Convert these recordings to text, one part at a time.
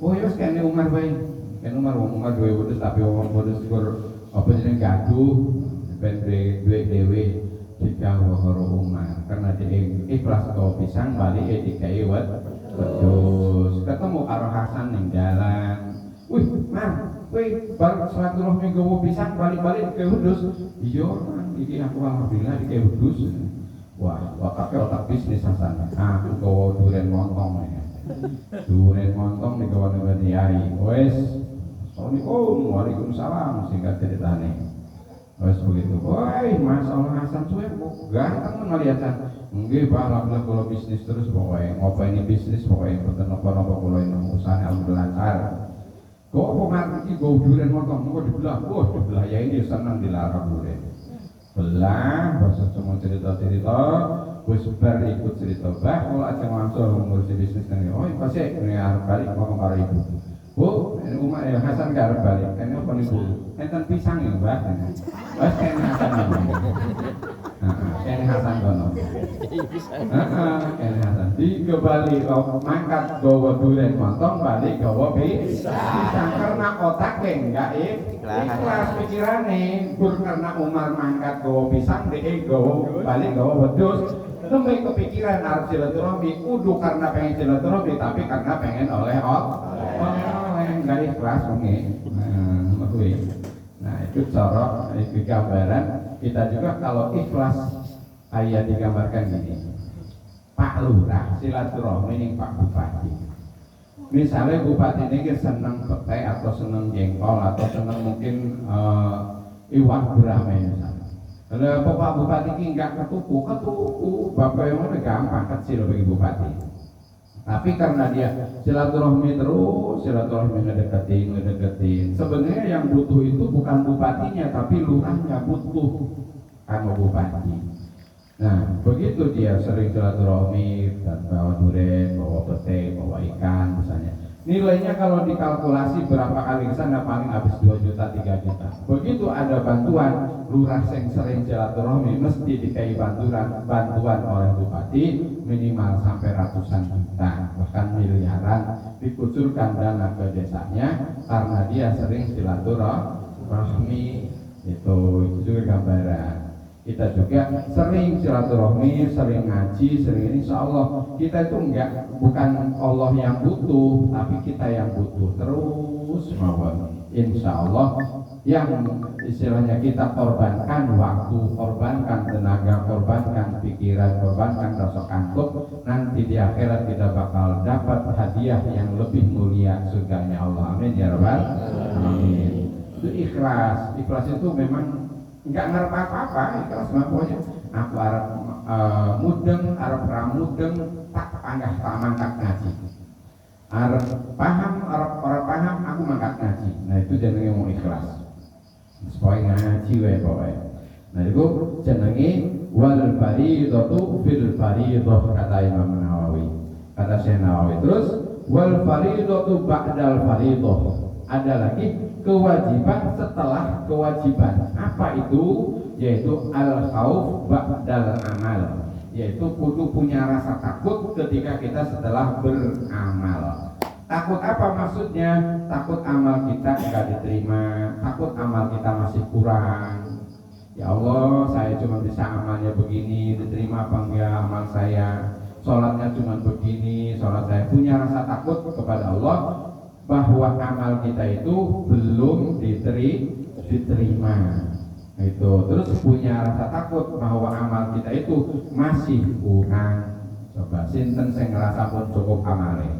Oh ya kene Umar wae. Kene Umar duwe wedhus tapi wong wedhus kur apa jeneng gaduh ben duwe dhewe dikawuh karo Umar karena dia ikhlas kau pisang balik dikai wedhus. Ketemu karo Hasan ning dalan. Wih, Mar, wih, bar silaturahmi gowo pisang balik-balik ke wedhus. Iya, iki aku alhamdulillah dikai wedhus. Wah, otak bisnis Hasan. Aku gowo duren montong ya. Duren montong di kawan Yai. Wes, Assalamualaikum, waalaikumsalam. Singkat ceritanya. Wes begitu. Woi, masalah Hasan suwe ganteng ngeliatan. Nggih, Pak, alhamdulillah kalau bisnis terus pokoknya. Ngopo ini bisnis pokoknya boten napa-napa kula ini usaha alhamdulillah lancar. Kok pengen iki go duren montong kok dibelah. Wah, dibelah ya ini seneng dilarang duren. Belah, bahasa semua cerita-cerita. Wis bar ikut cerita bah kalau aja langsung ngurusi bisnis kan oh pasti ini arep balik ngomong karo ibu Bu Umar ya Hasan gak arep balik kan apa nih Bu enten pisang ya Mbak wis kene Hasan kene Hasan kono kene Hasan di ke Bali kok mangkat gawa duren montong balik gawa pisang karena otak enggak ikhlas pikirane gur karena Umar mangkat gawa pisang dhek gawa balik gawa wedhus Temui kepikiran harus silaturahmi, kudu karena pengen silaturahmi, tapi karena pengen oleh nggak ikhlas Nah itu cara itu gambaran kita juga kalau ikhlas ayat digambarkan gini. Pak Lurah silaturahmi ning Pak Bupati. Misalnya Bupati ini seneng petai atau seneng jengkol atau seneng mungkin iwak gurame misalnya. Kalau Pak Bupati ini enggak ketuku, bapak yang udah gampang kecil bagi Bupati. Tapi karena dia silaturahmi terus, silaturahmi ngedeketin. Sebenarnya yang butuh itu bukan bupatinya, tapi lurahnya butuh sama Bupati. Nah, begitu dia sering silaturahmi dan bawa duren, bawa pete, bawa ikan misalnya. Nilainya kalau dikalkulasi berapa kali ke sana paling habis 2 juta 3 juta. Begitu ada bantuan lurah sering silaturahmi mesti dikai bantuan oleh bupati minimal sampai ratusan juta bahkan miliaran dikucurkan dana ke desanya karena dia sering silaturahmi itu juga gambaran. Kita juga sering silaturahmi, sering ngaji, sering insya Allah kita itu bukan Allah yang butuh, tapi kita yang butuh terus mawon. Insya Allah yang istilahnya kita korbankan waktu, korbankan tenaga, korbankan pikiran, korbankan rasa kantuk, nanti di akhirat kita bakal dapat hadiah yang lebih mulia surganya Allah. Amin ya rabbal alamin. Itu ikhlas. Ikhlas itu memang enggak ngerti apa-apa, ikhlas pokoknya aku arep mudeng, arep ramudeng tak panggah tak mangkat ngaji. Arep paham, arep ora paham aku mangkat ngaji. Nah itu jenenge mau ikhlas. Supaya ngaji wae pokoke. Nah itu jenenge wal fariidatu fil fariidah kata Imam Nawawi. Kata Syekh Nawawi. Terus wal fariidatu ba'dal fariidah. Ada lagi kewajiban setelah kewajiban. Apa itu? Yaitu al-khauf ba'dal amal. Yaitu kudu punya rasa takut ketika kita setelah beramal. Takut apa maksudnya? Takut amal kita enggak diterima, takut amal kita masih kurang. Ya Allah, saya cuma bisa amalnya begini, diterima apa enggak amal saya? Sholatnya cuma begini, sholat saya punya rasa takut kepada Allah bahwa amal kita itu belum diterima. Itu terus punya rasa takut bahwa amal kita itu masih kurang. Coba sinten sing ngerasa pun cukup amale.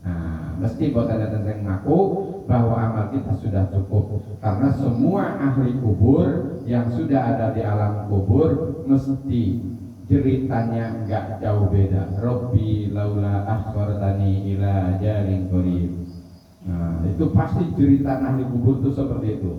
Nah, mesti boten enten sing ngaku bahwa amal kita sudah cukup karena semua ahli kubur yang sudah ada di alam kubur mesti ceritanya enggak jauh beda. Rabbi laula akhbartani ila ajalin qarib. Nah, itu pasti cerita ahli kubur itu seperti itu.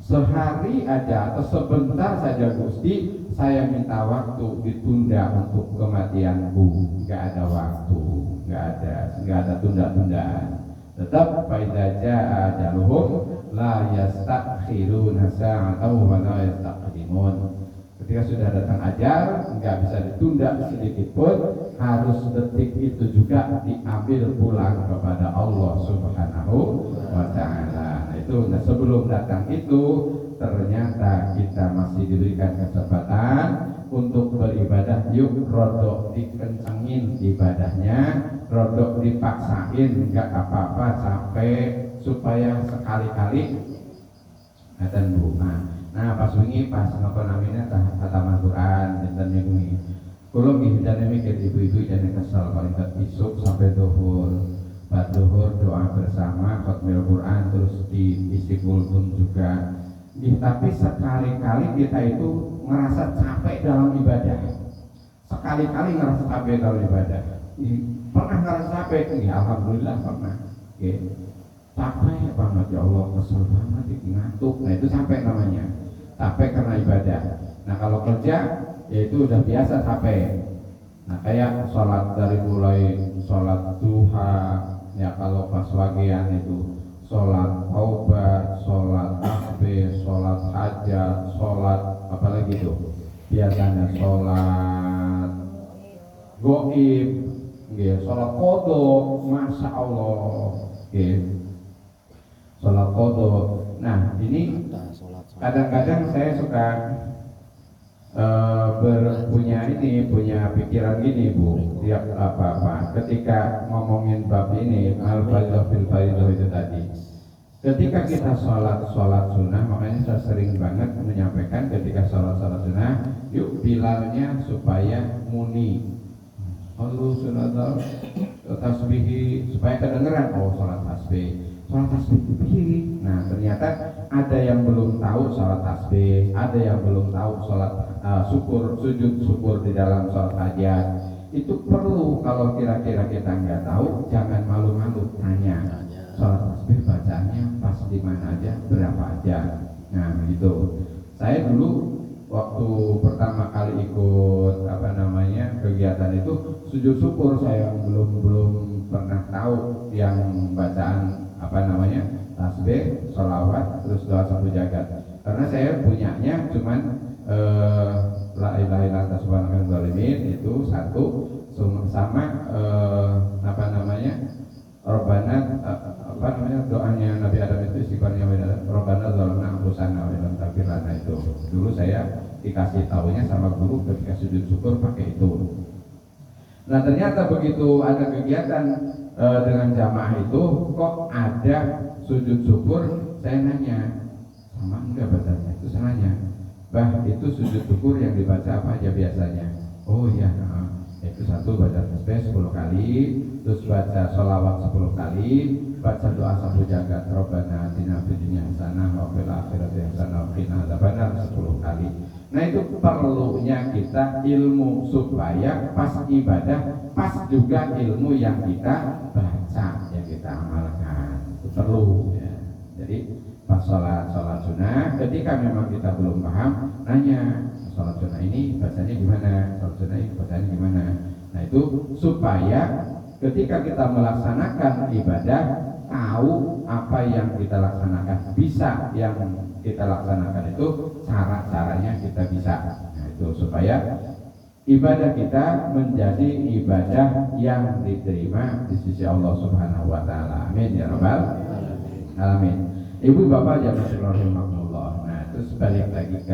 Sehari aja atau sebentar saja Gusti, saya minta waktu ditunda untuk kematianku. Enggak ada waktu, enggak ada tunda-tundaan. Tetap faida jaa ajaluhum la yastakhiruna sa'atan wa la yastaqdimun. Ketika sudah datang ajal, nggak bisa ditunda sedikit pun, harus detik itu juga diambil pulang kepada Allah Subhanahu wa Ta'ala. Nah itu, sebelum datang itu, ternyata kita masih diberikan kesempatan untuk beribadah. Yuk rodok dikencengin ibadahnya, rodok dipaksain, nggak apa-apa, capek, supaya sekali-kali dan bunga. Nah pas wingi pas napa namanya khataman Quran dinten minggu ini. Kulo nggih jane mikir ibu-ibu jane kesel paling isuk sampai zuhur. Ba'da zuhur doa bersama khatmil Quran terus di istiqul pun juga. Tapi sekali-kali kita itu ngerasa capek dalam ibadah. Sekali-kali ngerasa capek dalam ibadah. Pernah ngerasa capek? Ya alhamdulillah pernah. Capek banget ya Allah, kesel banget, ngantuk. Nah itu capek namanya, capek karena ibadah. Nah kalau kerja ya itu udah biasa capek. Nah kayak sholat dari mulai sholat duha, ya kalau pas wagian itu sholat taubat, sholat tasbih, sholat hajat, sholat apalagi itu biasanya sholat goib, sholat kodok, masya Allah, sholat qadha. Nah ini kadang-kadang saya suka punya pikiran gini Bu, tiap apa-apa ketika ngomongin bab ini al-fardhu fil fardhu itu tadi. Ketika kita sholat sunnah, makanya saya sering banget menyampaikan ketika sholat sunnah, yuk bilalnya supaya muni Allahu sunnatul tasbih, supaya kedengeran sholat tasbih. Sholat tasbih itu. Nah ternyata ada yang belum tahu sholat tasbih, ada yang belum tahu sholat sujud syukur di dalam sholat hajat. Itu perlu, kalau kira-kira kita nggak tahu, jangan malu-malu tanya. Sholat tasbih bacaannya pas di mana aja, berapa aja. Nah begitu. Saya dulu waktu pertama kali ikut kegiatan itu sujud syukur, saya belum pernah tahu yang bacaan tasbih, sholawat, terus doa satu jagat. Karena saya punyanya cuman la ilaha illallah subhanakal zalimin itu satu, sama Rabbana doanya Nabi Adam itu istighfarnya Rabbana zalamna anfusana wa lam taghfir lana, itu dulu saya dikasih tahunya sama guru ketika sujud syukur pakai itu. Nah ternyata begitu ada kegiatan dengan jamaah itu kok ada sujud syukur, saya nanya sama enggak bacanya, itu saya nanya, bah itu sujud syukur yang dibaca apa aja biasanya? Oh iya, itu satu baca tasbih 10 kali, terus baca sholawat 10 kali, baca doa satu jagat Rabbana atina fid dunya hasanah wa fil akhirati hasanah wa qina adzabannar 10 kali. Nah itu perlunya kita ilmu supaya pas ibadah pas juga ilmu yang kita baca, yang kita amalkan, itu perlu ya. Jadi pas sholat sunnah, ketika memang kita belum paham, nanya sholat sunnah ini bacanya gimana, sholat sunnah ini bacanya gimana. Nah itu supaya ketika kita melaksanakan ibadah, tahu apa yang kita laksanakan, bisa yang kita laksanakan itu cara-caranya kita bisa. Nah itu supaya ibadah kita menjadi ibadah yang diterima di sisi Allah Subhanahu wa Ta'ala. Amin ya rabbal alamin. Ibu bapak jamaah rahimahullah. Nah terus balik lagi ke